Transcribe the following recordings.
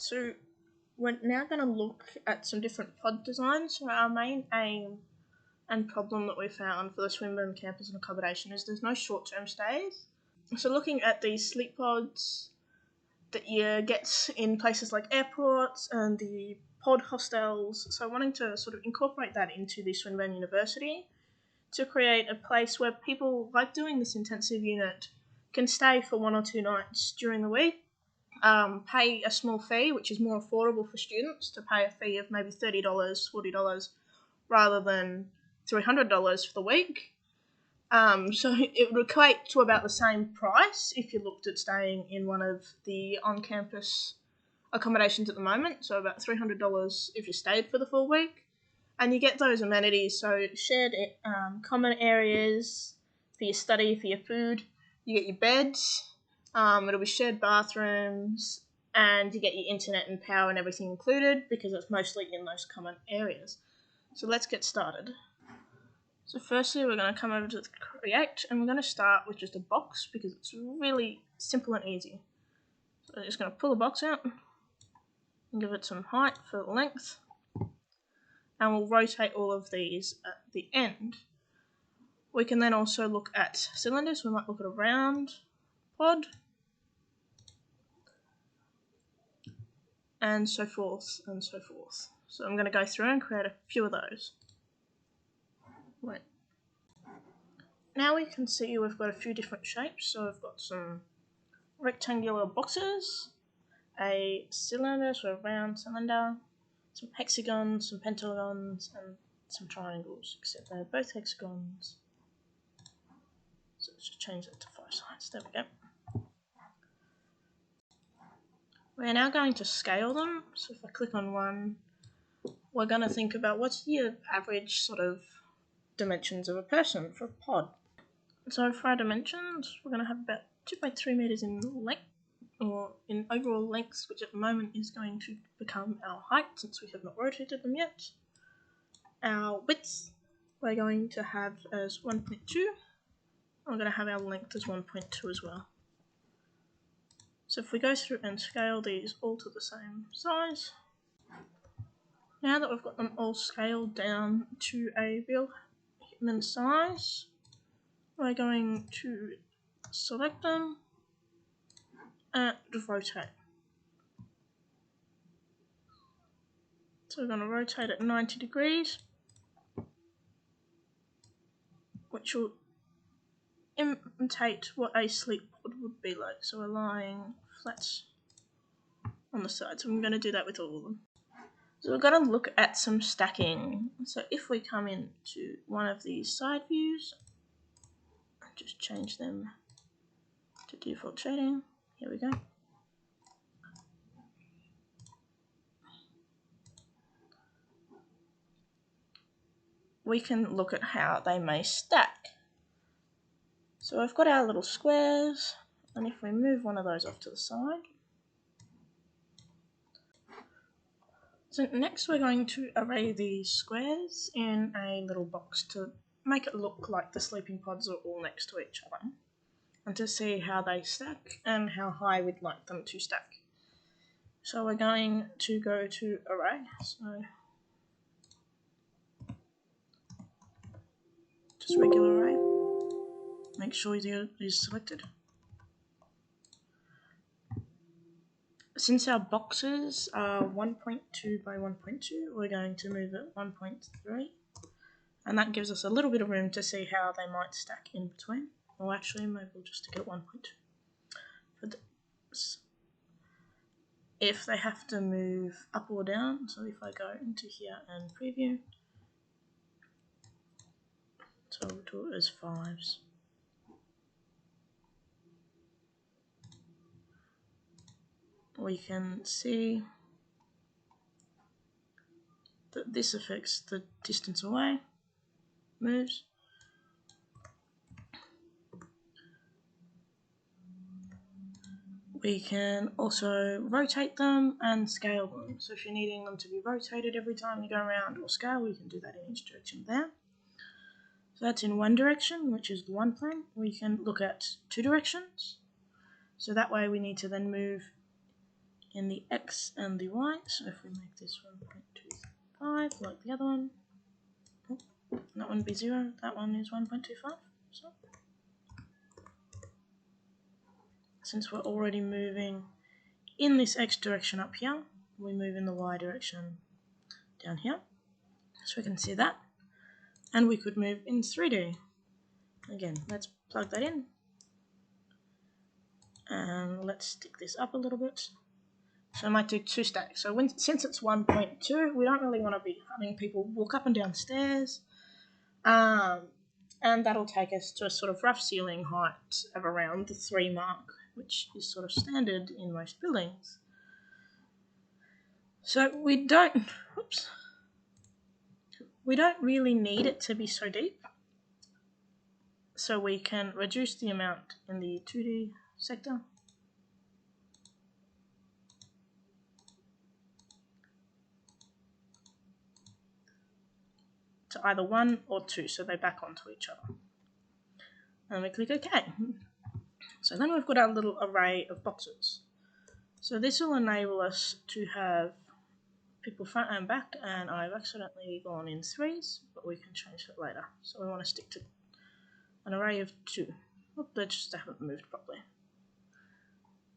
So we're now going to look at some different pod designs. So our main aim and problem that we found for the Swinburne campus and accommodation is there's no short-term stays. So looking at these sleep pods that you get in places like airports and the pod hostels, so wanting to sort of incorporate that into the Swinburne University to create a place where people like doing this intensive unit can stay for 1 or 2 nights during the week, pay a small fee, which is more affordable for students to pay a fee of maybe $30, $40, rather than $300 for the week. So it would equate to about the same price if you looked at staying in one of the on-campus accommodations at the moment, so about $300 if you stayed for the full week. And you get those amenities, so shared common areas for your study, for your food. You get your beds, it'll be shared bathrooms, and you get your internet and power and everything included because it's mostly in those common areas. So let's get started. So firstly, we're going to come over to the Create, and we're going to start with just a box because it's really simple and easy. So I'm just going to pull the box out and give it some height for length. And we'll rotate all of these at the end. We can then also look at cylinders. We might look at a round pod, and so forth and so forth. So I'm going to go through and create a few of those. Right. Now we can see we've got a few different shapes. So we've got some rectangular boxes, a cylinder, so a round cylinder, some hexagons, some pentagons, and some triangles, except they're both hexagons. So let's just change that to 5 sides. There we go. We're now going to scale them. So if I click on one, we're going to think about what's the average sort of dimensions of a person for a pod. So for our dimensions, we're going to have about 2 by 3 meters in length, or in overall lengths, which at the moment is going to become our height since we have not rotated them yet. Our width we're going to have as 1.2. I'm going to have our length as 1.2 as well. So if we go through and scale these all to the same size, now that we've got them all scaled down to a real human size, we're going to select them and rotate. So we're going to rotate at 90 degrees, which will imitate what a sleep pod would be like. So we're lying flat on the side. So I'm going to do that with all of them. So we're going to look at some stacking. So if we come into one of these side views, just change them to default shading. Here we go. We can look at how they may stack. So we've got our little squares, and if we move one of those off to the side. So next we're going to array these squares in a little box to make it look like the sleeping pods are all next to each other, and to see how they stack and how high we'd like them to stack. So we're going to go to array, so just regular array, make sure it is selected. Since our boxes are 1.2 by 1.2, we're going to move it 1.3, and that gives us a little bit of room to see how they might stack in between. Or actually, maybe we'll just stick it at 1.2 for this. If they have to move up or down, so if I go into here and preview, so we'll do it as 5s. We can see that this affects the distance away, moves. We can also rotate them and scale them. So if you're needing them to be rotated every time you go around or scale, we can do that in each direction there. So that's in one direction, which is the one plane. We can look at 2 directions. So that way we need to then move in the X and the Y. So if we make this 1.25 like the other one, that one be 0, that one is 1.25. So since we're already moving in this X direction up here, we move in the Y direction down here. So we can see that. And we could move in 3D. Again, let's plug that in. And let's stick this up a little bit. So I might do 2 stacks. So since it's 1.2, we don't really want to be having people walk up and down stairs. And that'll take us to a sort of rough ceiling height of around the 3 mark, which is sort of standard in most buildings. So we don't really need it to be so deep. So we can reduce the amount in the 2D sector. To either 1 or 2, so they back onto each other. And we click OK. So then we've got our little array of boxes. So this will enable us to have people front and back, and I've accidentally gone in 3s, but we can change that later. So we want to stick to an array of 2. Oh, they just haven't moved properly.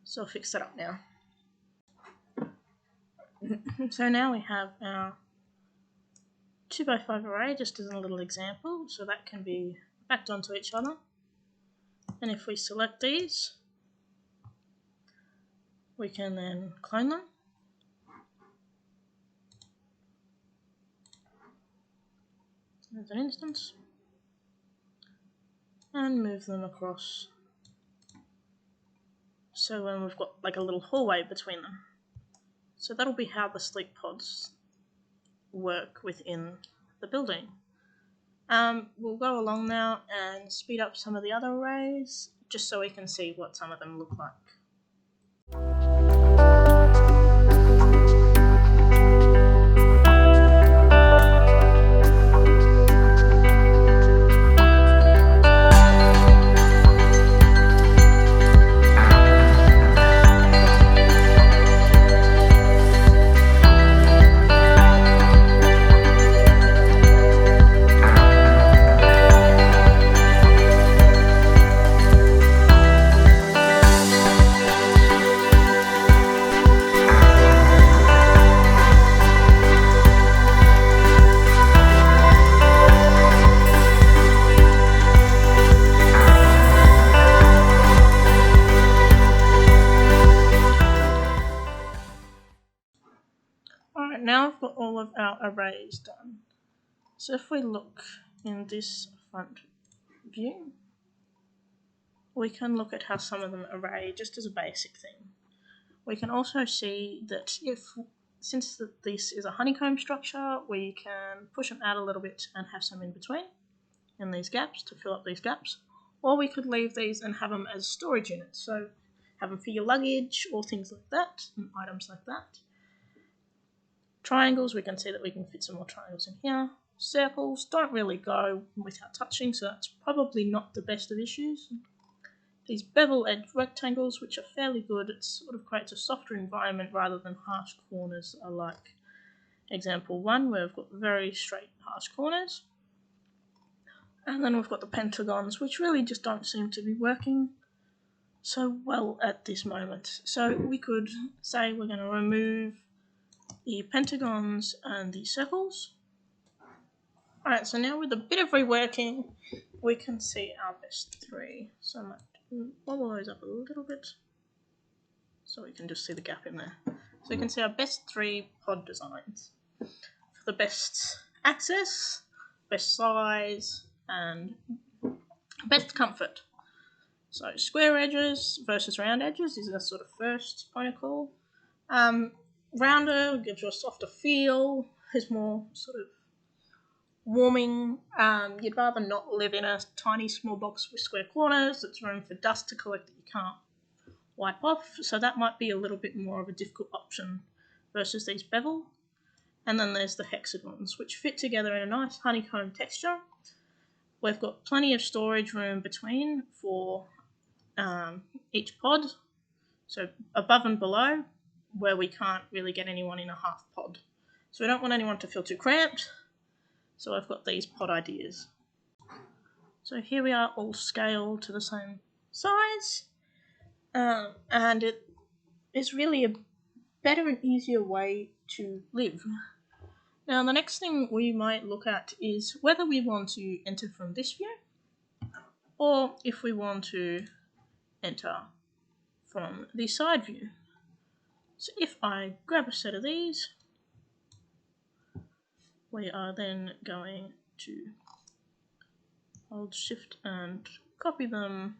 So I'll fix that up now. So now we have our 2x5 array, just as a little example, so that can be backed onto each other. And if we select these, we can then clone them. As an instance, and move them across. So when we've got like a little hallway between them. So that'll be how the sleep pods work within the building. We'll go along now and speed up some of the other arrays, just so we can see what some of them look like. Alright, now I've got all of our arrays done. So if we look in this front view, we can look at how some of them array just as a basic thing. We can also see that since this is a honeycomb structure, we can push them out a little bit and have some in between in these gaps to fill up these gaps. Or we could leave these and have them as storage units, so have them for your luggage or things like that, and items like that. Triangles, we can see that we can fit some more triangles in here. Circles don't really go without touching, so that's probably not the best of issues. These bevel edge rectangles, which are fairly good, it sort of creates a softer environment rather than harsh corners, are like example 1, where we've got very straight harsh corners. And then we've got the pentagons, which really just don't seem to be working so well at this moment. So we could say we're going to remove the pentagons and the circles. Alright, so now with a bit of reworking, we can see our best 3. So I might bubble those up a little bit so we can just see the gap in there. So you can see our best 3 pod designs for the best access, best size, and best comfort. So square edges versus round edges is the sort of first point of call. Rounder gives you a softer feel, is more sort of warming. You'd rather not live in a tiny small box with square corners that's room for dust to collect that you can't wipe off, so that might be a little bit more of a difficult option versus these bevel. And then there's the hexagons, which fit together in a nice honeycomb texture. We've got plenty of storage room between for each pod, so above and below where we can't really get anyone in a half pod. So we don't want anyone to feel too cramped. So I've got these pod ideas. So here we are, all scaled to the same size. And it is really a better and easier way to live. Now the next thing we might look at is whether we want to enter from this view or if we want to enter from the side view. So if I grab a set of these, we are then going to hold shift and copy them.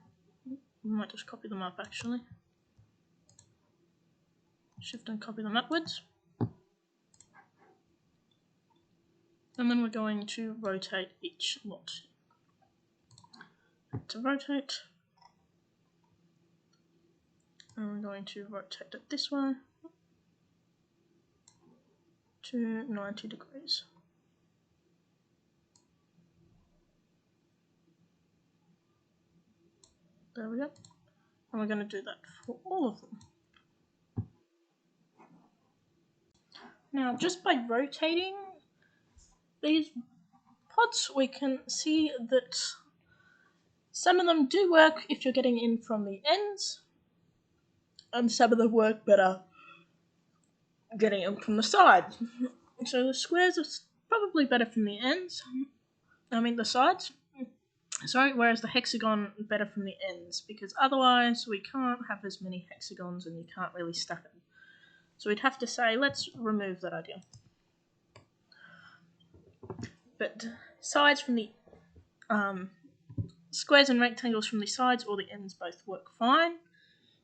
We might just copy them up actually. Shift and copy them upwards. And then we're going to rotate each lot. To rotate, and we're going to rotate it this way to 90 degrees. There we go. And we're going to do that for all of them. Now, just by rotating these pods, we can see that some of them do work if you're getting in from the ends, and some of them work better getting in from the sides. So the squares are probably better from the ends, the sides. Sorry, whereas the hexagon better from the ends, because otherwise we can't have as many hexagons and you can't really stack them. So we'd have to say, let's remove that idea. But sides from the squares and rectangles from the sides or the ends both work fine.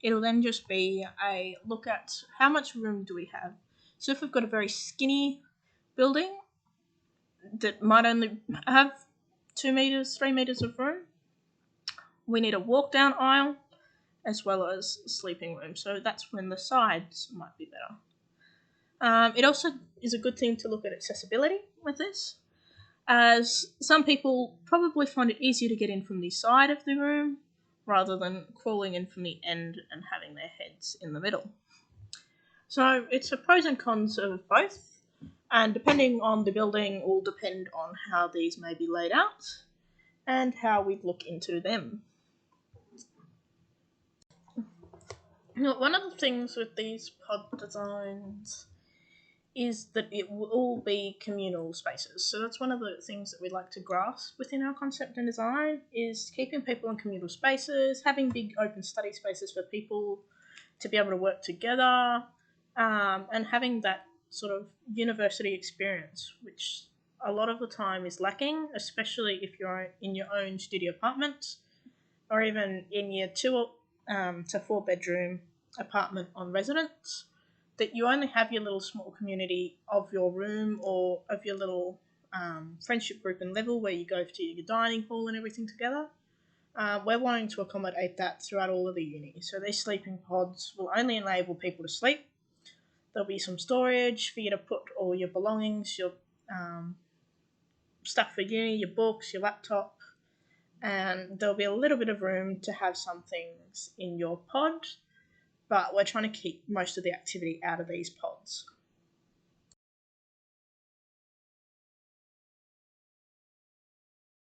It'll then just be a look at how much room do we have. So if we've got a very skinny building that might only have 2 meters, 3 meters of room, we need a walk down aisle as well as sleeping room. So that's when the sides might be better. It also is a good thing to look at accessibility with this, as some people probably find it easier to get in from the side of the room rather than crawling in from the end and having their heads in the middle. So it's a pros and cons of both, and depending on the building will depend on how these may be laid out and how we look into them. Now, one of the things with these pod designs is that it will all be communal spaces. So that's one of the things that we like to grasp within our concept and design, is keeping people in communal spaces, having big open study spaces for people to be able to work together, and having that sort of university experience, which a lot of the time is lacking, especially if you're in your own studio apartment or even in your 2 to 4 bedroom apartment on residence, that you only have your little small community of your room or of your little friendship group and level where you go to your dining hall and everything together. We're wanting to accommodate that throughout all of the uni. So these sleeping pods will only enable people to sleep. There'll be some storage for you to put all your belongings, your stuff for uni, your books, your laptop, and there'll be a little bit of room to have some things in your pod, but we're trying to keep most of the activity out of these pods.